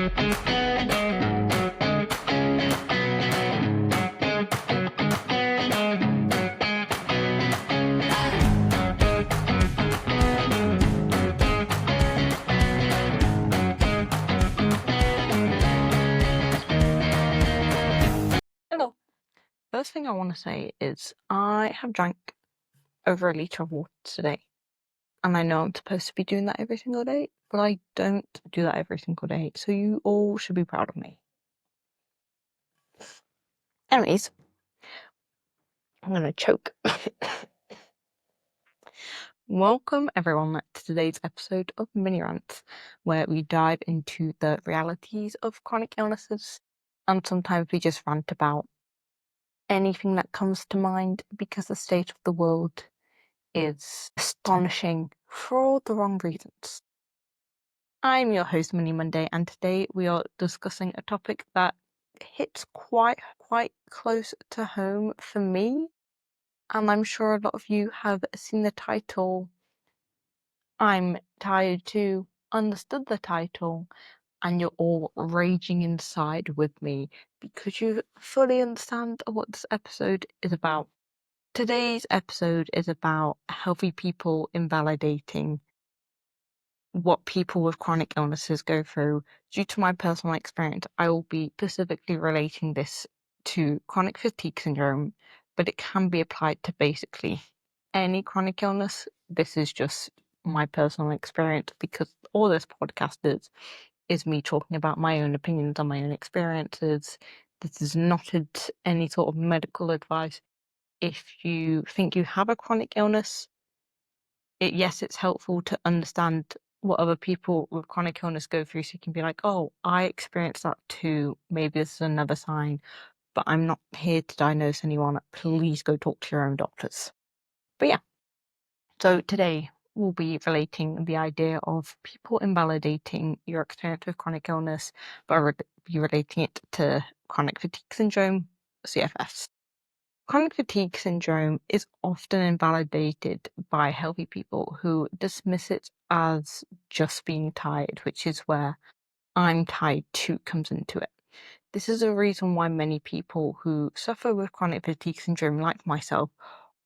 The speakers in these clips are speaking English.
Hello. First thing I want to say is I have drank over a litre of water today. And I know I'm supposed to be doing that every single day, but I don't do that every single day. So you all should be proud of me. Anyways, I'm going to choke. Welcome everyone to today's episode of Mini Rants, where we dive into the realities of chronic illnesses, and sometimes we just rant about anything that comes to mind because the state of the world is astonishing for all the wrong reasons. I'm your host, Mini Munday, and today we are discussing a topic that hits quite close to home for me, and I'm sure a lot of you have seen the title. I'm tired too, understood the title, and you're all raging inside with me because you fully understand what this episode is about. Today's episode is about healthy people invalidating what people with chronic illnesses go through. Due to my personal experience, I will be specifically relating this to chronic fatigue syndrome, but it can be applied to basically any chronic illness. This is just my personal experience because all this podcast is me talking about my own opinions and my own experiences. This is not any sort of medical advice. If you think you have a chronic illness, yes, it's helpful to understand what other people with chronic illness go through, so you can be like, oh, I experienced that too. Maybe this is another sign, but I'm not here to diagnose anyone. Please go talk to your own doctors. But yeah, so today we'll be relating the idea of people invalidating your experience with chronic illness, but be relating it to chronic fatigue syndrome, CFS. Chronic fatigue syndrome is often invalidated by healthy people who dismiss it as just being tired, which is where I'm tired too comes into it. This is a reason why many people who suffer with chronic fatigue syndrome, like myself,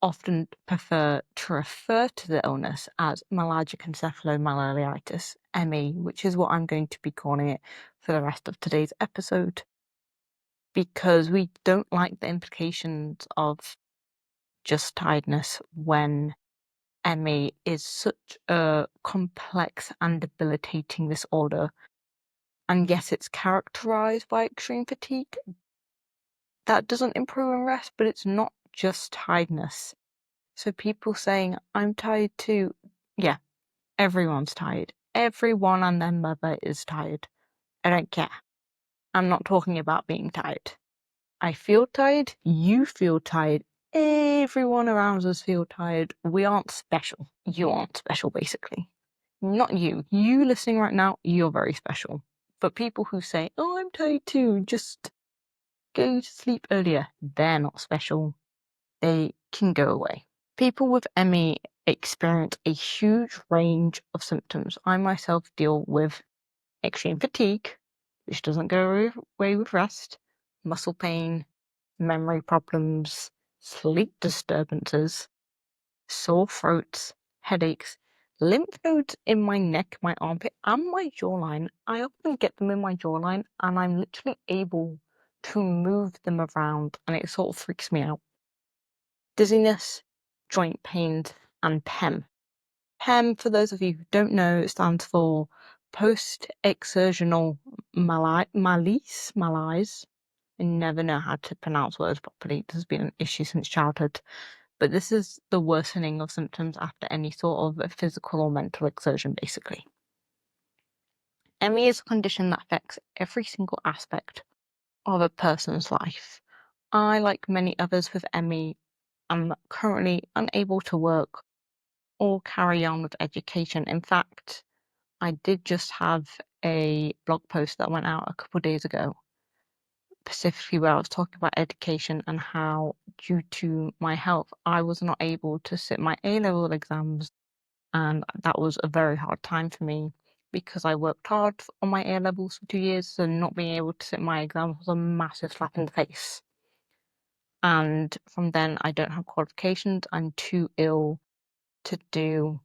often prefer to refer to the illness as myalgic encephalomyelitis, ME, which is what I'm going to be calling it for the rest of today's episode, because we don't like the implications of just tiredness when ME is such a complex and debilitating disorder. And yes, it's characterized by extreme fatigue. That doesn't improve in rest, but it's not just tiredness. So people saying, I'm tired too. Yeah, everyone's tired. Everyone and their mother is tired. I don't care. I'm not talking about being tired. I feel tired. You feel tired. Everyone around us feel tired. We aren't special. You aren't special, basically. Not you. You listening right now, you're very special. But people who say, oh, I'm tired too, just go to sleep earlier, they're not special. They can go away. People with ME experience a huge range of symptoms. I myself deal with extreme fatigue, which doesn't go away with rest, muscle pain, memory problems, sleep disturbances, sore throats, headaches, lymph nodes in my neck, my armpit, and my jawline. I often get them in my jawline, and I'm literally able to move them around, and it sort of freaks me out. Dizziness, joint pains, and PEM. PEM, for those of you who don't know, stands for post-exertional malaise. I never know how to pronounce words properly. This has been an issue since childhood. But this is the worsening of symptoms after any sort of physical or mental exertion, basically. ME is a condition that affects every single aspect of a person's life. I, like many others with ME, am currently unable to work or carry on with education. In fact, I did just have a blog post that went out a couple of days ago, specifically where I was talking about education and how, due to my health, I was not able to sit my A-level exams, and that was a very hard time for me. because I worked hard on my A levels for 2 years, so not being able to sit my exams was a massive slap in the face. And from then, I don't have qualifications. I'm too ill to do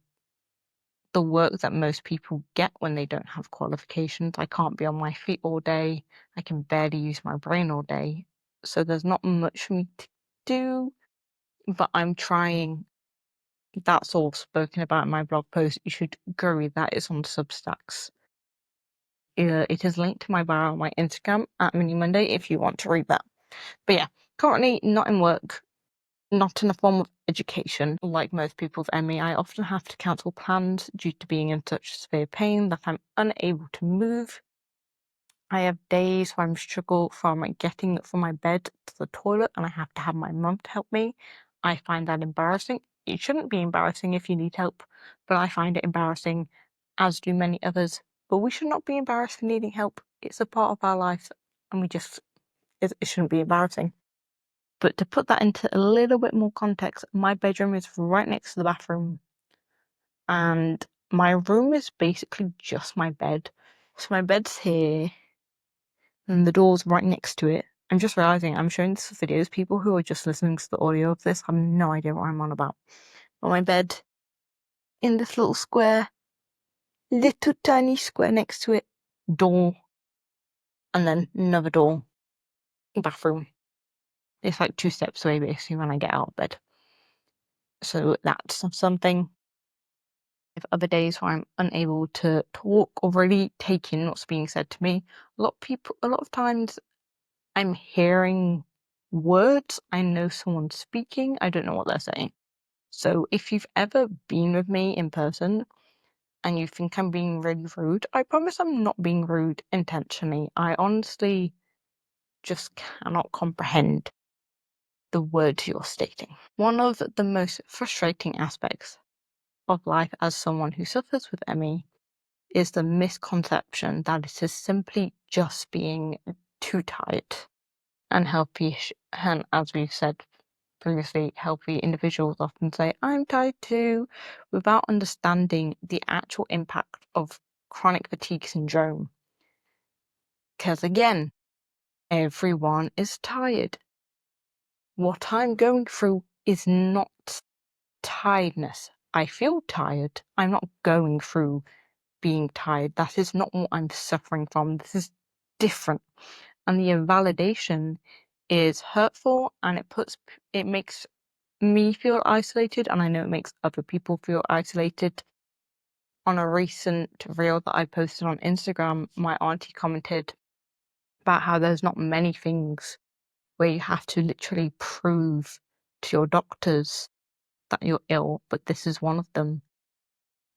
the work that most people get when they don't have qualifications. I can't be on my feet all day. I can barely use my brain all day. So there's not much for me to do, but I'm trying. That's all spoken about in my blog post. You should go read that. It's on Substacks. It is linked to my bio on my Instagram at Mini Munday if you want to read that. But yeah, currently not in work, not in a form of education. Like most people with ME, I often have to cancel plans due to being in such severe pain that I'm unable to move. I have days where I'm struggle from getting from my bed to the toilet and I have to have my mum to help me. I find that embarrassing. It shouldn't be embarrassing if you need help, but I find it embarrassing, as do many others. But we should not be embarrassed for needing help. It's a part of our life and it shouldn't be embarrassing. But to put that into a little bit more context, my bedroom is right next to the bathroom. And my room is basically just my bed. So my bed's here, and the door's right next to it. I'm just realizing I'm showing this for videos. People who are just listening to the audio of this have no idea what I'm on about. But my bed, in this little square, little tiny square next to it, door, and then another door, bathroom. It's like 2 steps away basically when I get out of bed. So that's something. If other days where I'm unable to talk or really take in what's being said to me, a lot of times I'm hearing words. I know someone's speaking. I don't know what they're saying. So if you've ever been with me in person and you think I'm being really rude, I promise I'm not being rude intentionally. I honestly just cannot comprehend the words you're stating. One of the most frustrating aspects of life as someone who suffers with ME is the misconception that it is simply just being too tired. And as we've said previously, healthy individuals often say, I'm tired too, without understanding the actual impact of chronic fatigue syndrome. Because again, everyone is tired. What I'm going through is not tiredness. I feel tired. I'm not going through being tired. That is not what I'm suffering from. This is different. And the invalidation is hurtful, and it makes me feel isolated, and I know it makes other people feel isolated. On a recent reel that I posted on Instagram, my auntie commented about how there's not many things where you have to literally prove to your doctors that you're ill, but this is one of them.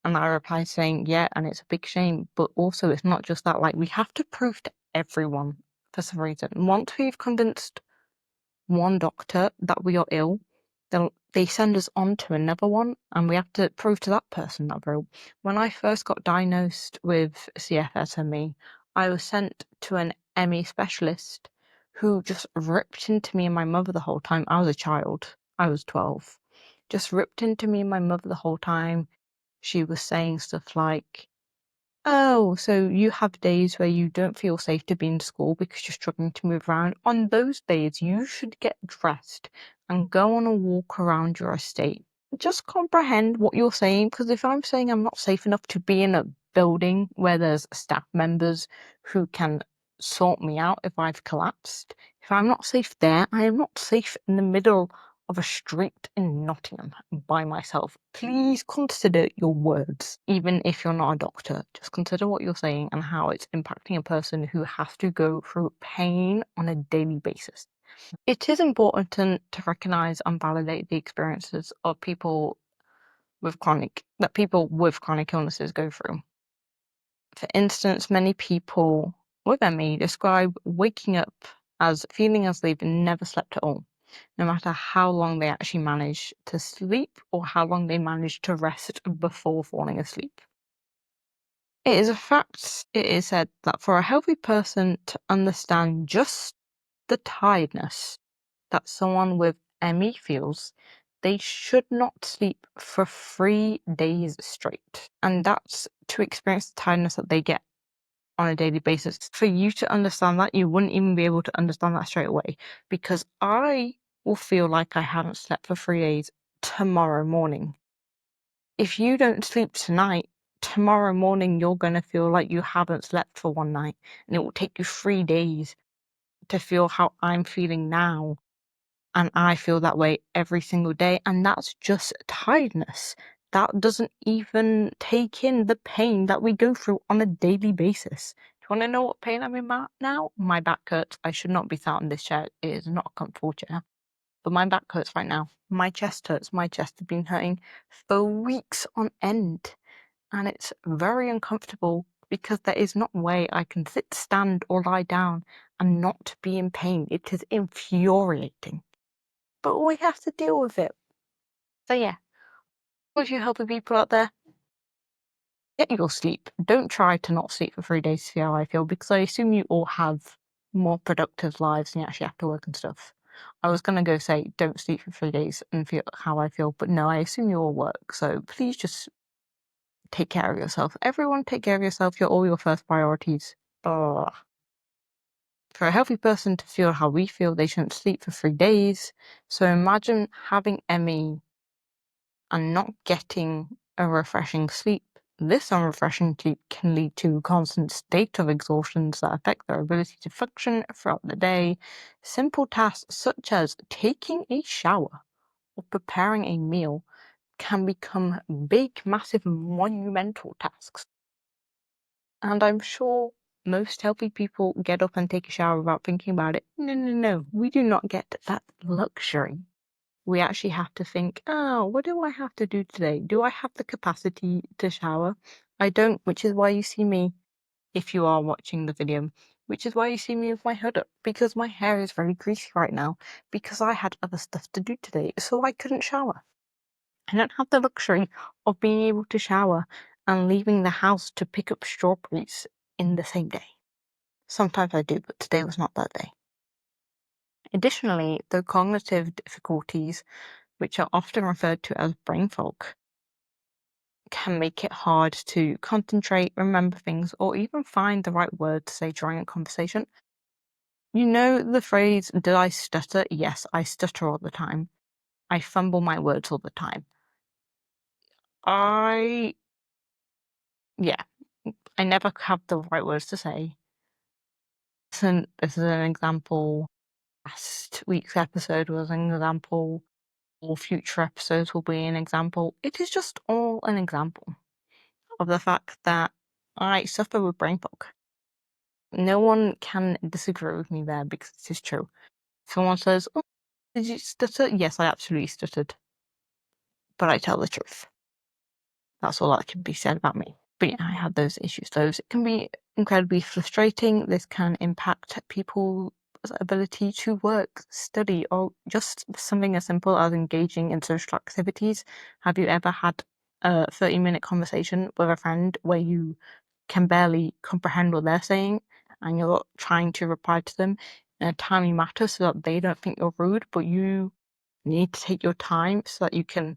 And I replied saying, yeah, and it's a big shame, but also it's not just that, like, we have to prove to everyone for some reason. Once we've convinced one doctor that we are ill, they send us on to another one, and we have to prove to that person that we're ill. When I first got diagnosed with CFSME, I was sent to an ME specialist who just ripped into me and my mother the whole time. I was a child. I was 12. Just ripped into me and my mother the whole time. She was saying stuff like, oh, so you have days where you don't feel safe to be in school because you're struggling to move around. On those days, you should get dressed and go on a walk around your estate. Just comprehend what you're saying, because if I'm saying I'm not safe enough to be in a building where there's staff members who can sort me out if I've collapsed, if I'm not safe there, I am not safe in the middle of a street in Nottingham by myself. Please consider your words, even if you're not a doctor. Just consider what you're saying and how it's impacting a person who has to go through pain on a daily basis. It is important to recognize and validate the experiences of people with chronic illnesses go through. For instance, many people with ME describe waking up as feeling as they've never slept at all, no matter how long they actually manage to sleep or how long they manage to rest before falling asleep. It is a fact, it is said, that for a healthy person to understand just the tiredness that someone with ME feels they should not sleep for 3 days straight. And that's to experience the tiredness that they get on a daily basis. For you to understand that, you wouldn't even be able to understand that straight away, because I will feel like I haven't slept for 3 days tomorrow morning. If you don't sleep tonight, tomorrow morning you're going to feel like you haven't slept for one night, and it will take you 3 days to feel how I'm feeling now. And I feel that way every single day, and that's just tiredness. That doesn't even take in the pain that we go through on a daily basis. Do you want to know what pain I'm in now? My back hurts. I should not be sat in this chair. It is not a comfortable chair. But my back hurts right now. My chest hurts. My chest has been hurting for weeks on end. And it's very uncomfortable because there is not a way I can sit, stand, or lie down and not be in pain. It is infuriating. But we have to deal with it. So yeah, would you help the people out there? Get your sleep. Don't try to not sleep for 3 days to see how I feel, because I assume you all have more productive lives and you actually have to work and stuff. I was gonna go say don't sleep for 3 days and feel how I feel, but no, I assume you all work. So please just take care of yourself. Everyone take care of yourself. You're all your first priorities. Blah. For a healthy person to feel how we feel, they shouldn't sleep for 3 days. So imagine having Emmy and not getting a refreshing sleep. This unrefreshing sleep can lead to a constant state of exhaustion that affect their ability to function throughout the day. Simple tasks such as taking a shower or preparing a meal can become big, massive, monumental tasks. And I'm sure most healthy people get up and take a shower without thinking about it. No, no, no. We do not get that luxury. We actually have to think, oh, what do I have to do today? Do I have the capacity to shower? I don't, which is why you see me, if you are watching the video, which is why you see me with my hood up, because my hair is very greasy right now, because I had other stuff to do today, so I couldn't shower. I don't have the luxury of being able to shower and leaving the house to pick up strawberries in the same day. Sometimes I do, but today was not that day. Additionally, the cognitive difficulties, which are often referred to as brain fog, can make it hard to concentrate, remember things, or even find the right word to say during a conversation. You know the phrase, did I stutter? Yes, I stutter all the time. I fumble my words all the time. Yeah, I never have the right words to say. So this is an example. Last week's episode was an example. All future episodes will be an example. It is just all an example of the fact that I suffer with brain fog. No one can disagree with me there because it is true. If someone says, oh, did you stutter? Yes, I absolutely stuttered. But I tell the truth. That's all that can be said about me. But yeah, I had those issues. Those it can be incredibly frustrating. This can impact people's ability to work, study, or just something as simple as engaging in social activities. Have you ever had a 30-minute conversation with a friend where you can barely comprehend what they're saying and you're trying to reply to them in a timely manner so that they don't think you're rude, but you need to take your time so that you can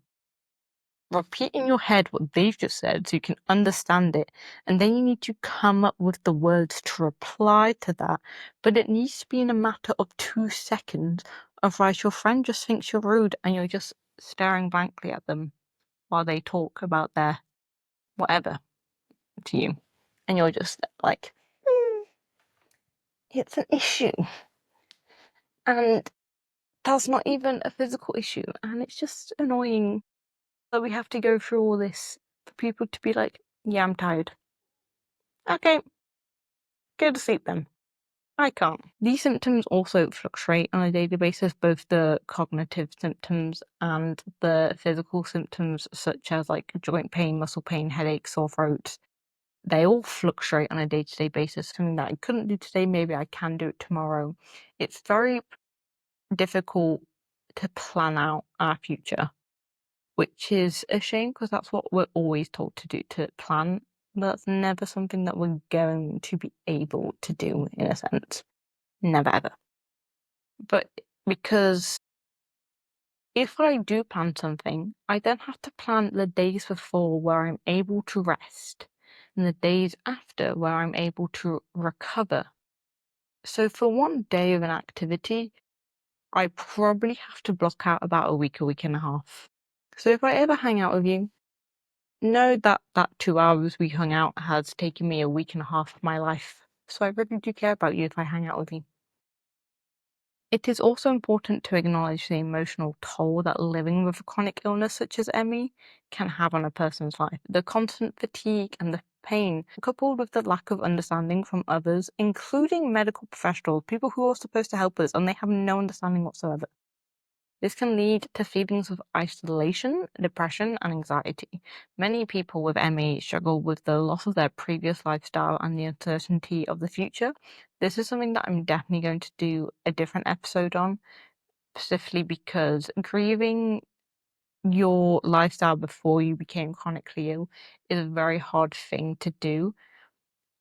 repeat in your head what they've just said so you can understand it, and then you need to come up with the words to reply to that, but it needs to be in a matter of 2 seconds. Otherwise your friend just thinks you're rude and you're just staring blankly at them while they talk about their whatever to you, and you're just like, it's an issue, and that's not even a physical issue, and it's just annoying that we have to go through all this for people to be like, yeah, I'm tired. Okay, go to sleep then. I can't. These symptoms also fluctuate on a daily basis, both the cognitive symptoms and the physical symptoms, such as like joint pain, muscle pain, headaches, sore throat. They all fluctuate on a day-to-day basis. Something that I couldn't do today, maybe I can do it tomorrow. It's very difficult to plan out our future, which is a shame because that's what we're always told to do, to plan. But that's never something that we're going to be able to do in a sense. Never ever. But because If I do plan something, I then have to plan the days before where I'm able to rest and the days after where I'm able to recover. So for one day of an activity, I probably have to block out about a week and a half. So if I ever hang out with you, know that that 2 hours we hung out has taken me a week and a half of my life. So I really do care about you if I hang out with you. It is also important to acknowledge the emotional toll that living with a chronic illness such as ME can have on a person's life. The constant fatigue and the pain, coupled with the lack of understanding from others, including medical professionals, people who are supposed to help us, and they have no understanding whatsoever. This can lead to feelings of isolation, depression, and anxiety. Many people with ME struggle with the loss of their previous lifestyle and the uncertainty of the future. This is something that I'm definitely going to do a different episode on, specifically because grieving your lifestyle before you became chronically ill is a very hard thing to do.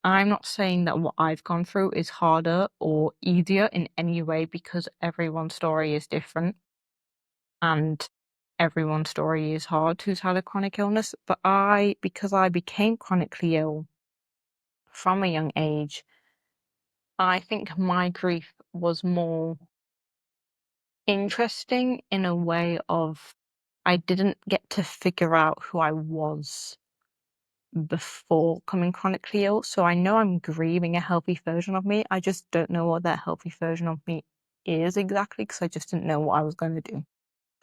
I'm not saying that what I've gone through is harder or easier in any way because everyone's story is different. And everyone's story is hard who's had a chronic illness, but because I became chronically ill from a young age, I think my grief was more interesting in a way of I didn't get to figure out who I was before coming chronically ill. So I know I'm grieving a healthy version of me. I just don't know what that healthy version of me is exactly because I just didn't know what I was going to do.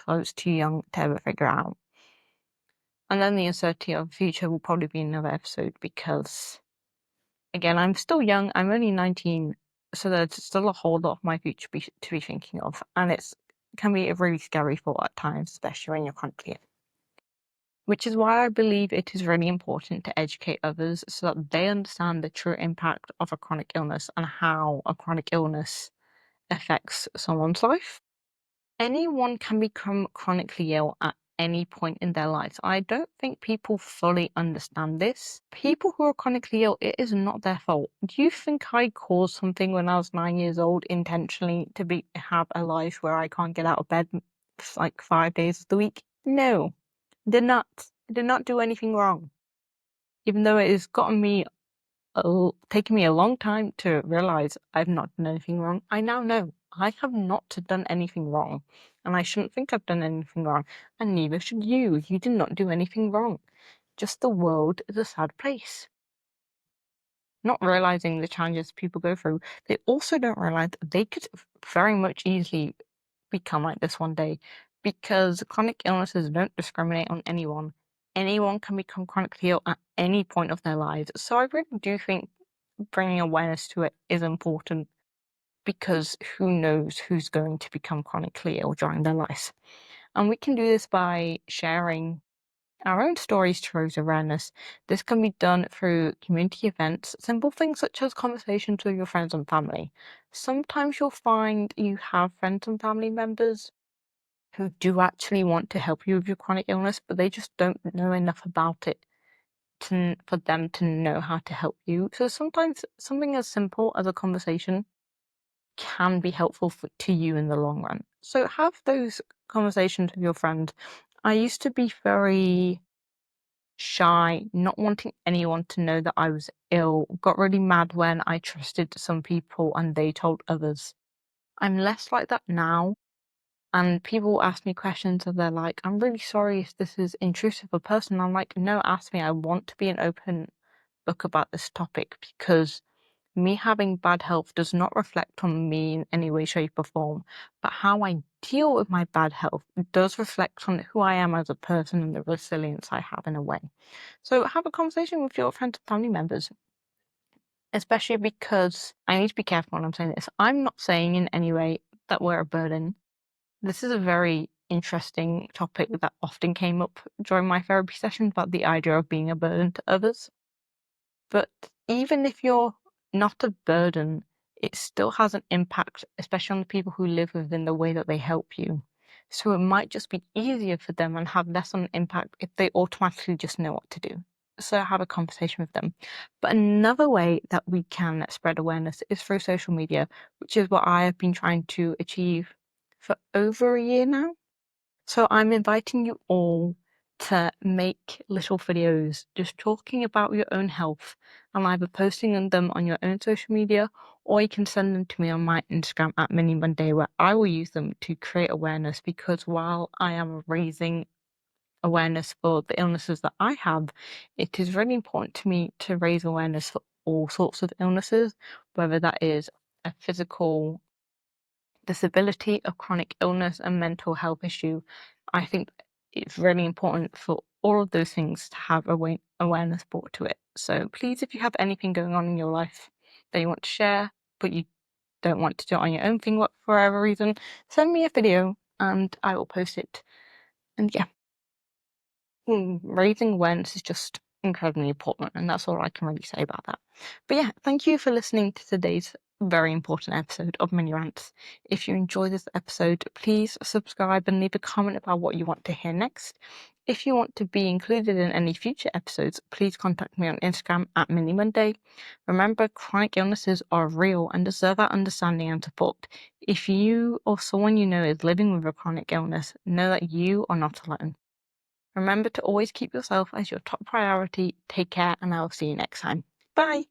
I was too young to ever figure out. And then the uncertainty of the future will probably be another episode because, again, I'm still young. I'm only 19, so there's still a whole lot of my future to be thinking of. And it can be a really scary thought at times, especially when you're chronically ill. Which is why I believe it is really important to educate others so that they understand the true impact of a chronic illness and how a chronic illness affects someone's life. Anyone can become chronically ill at any point in their lives. I don't think people fully understand this. People who are chronically ill, it is not their fault. Do you think I caused something when I was 9 years old intentionally to have a life where I can't get out of bed like 5 days of the week? No, did not. I did not do anything wrong. Even though it has taken me a long time to realize I've not done anything wrong, I now know I have not done anything wrong, and I shouldn't think I've done anything wrong, and neither should you. You did not do anything wrong. Just the world is a sad place. Not realizing the challenges people go through, they also don't realize that they could very much easily become like this one day because chronic illnesses don't discriminate on anyone. Anyone can become chronically ill at any point of their lives. So I really do think bringing awareness to it is important because who knows who's going to become chronically ill during their life. And we can do this by sharing our own stories to raise awareness. This can be done through community events, simple things such as conversations with your friends and family. Sometimes you'll find you have friends and family members who do actually want to help you with your chronic illness, but they just don't know enough about it for them to know how to help you. So sometimes something as simple as a conversation can be helpful to you in the long run. So have those conversations with your friend. I used to be very shy, not wanting anyone to know that I was ill, got really mad when I trusted some people and they told others. I'm less like that now. And people ask me questions and they're like, I'm really sorry if this is intrusive or personal. I'm like, no, ask me. I want to be an open book about this topic because me having bad health does not reflect on me in any way, shape, or form. But how I deal with my bad health does reflect on who I am as a person and the resilience I have in a way. So have a conversation with your friends and family members, especially because I need to be careful when I'm saying this. I'm not saying in any way that we're a burden. This is a very interesting topic that often came up during my therapy sessions about the idea of being a burden to others. But even if you're not a burden, it still has an impact, especially on the people who live within the way that they help you. So it might just be easier for them and have less of an impact if they automatically just know what to do. So have a conversation with them. But another way that we can spread awareness is through social media, which is what I have been trying to achieve for over a year now. So I'm inviting you all to make little videos just talking about your own health and either posting them on your own social media, or you can send them to me on my Instagram at Mini Munday, where I will use them to create awareness. Because while I am raising awareness for the illnesses that I have, it is really important to me to raise awareness for all sorts of illnesses, whether that is a physical disability, a chronic illness, a mental health issue. I think it's really important for all of those things to have awareness brought to it. So please, if you have anything going on in your life that you want to share, but you don't want to do it on your own thing for whatever reason, send me a video and I will post it. And yeah, raising awareness is just incredibly important, and that's all I can really say about that. But yeah, thank you for listening to today's very important episode of Mini Rants. If you enjoyed this episode, please subscribe and leave a comment about what you want to hear next. If you want to be included in any future episodes, please contact me on Instagram at Mini Munday. Remember, chronic illnesses are real and deserve our understanding and support. If you or someone you know is living with a chronic illness, know that you are not alone. Remember to always keep yourself as your top priority. Take care, and I will see you next time. Bye.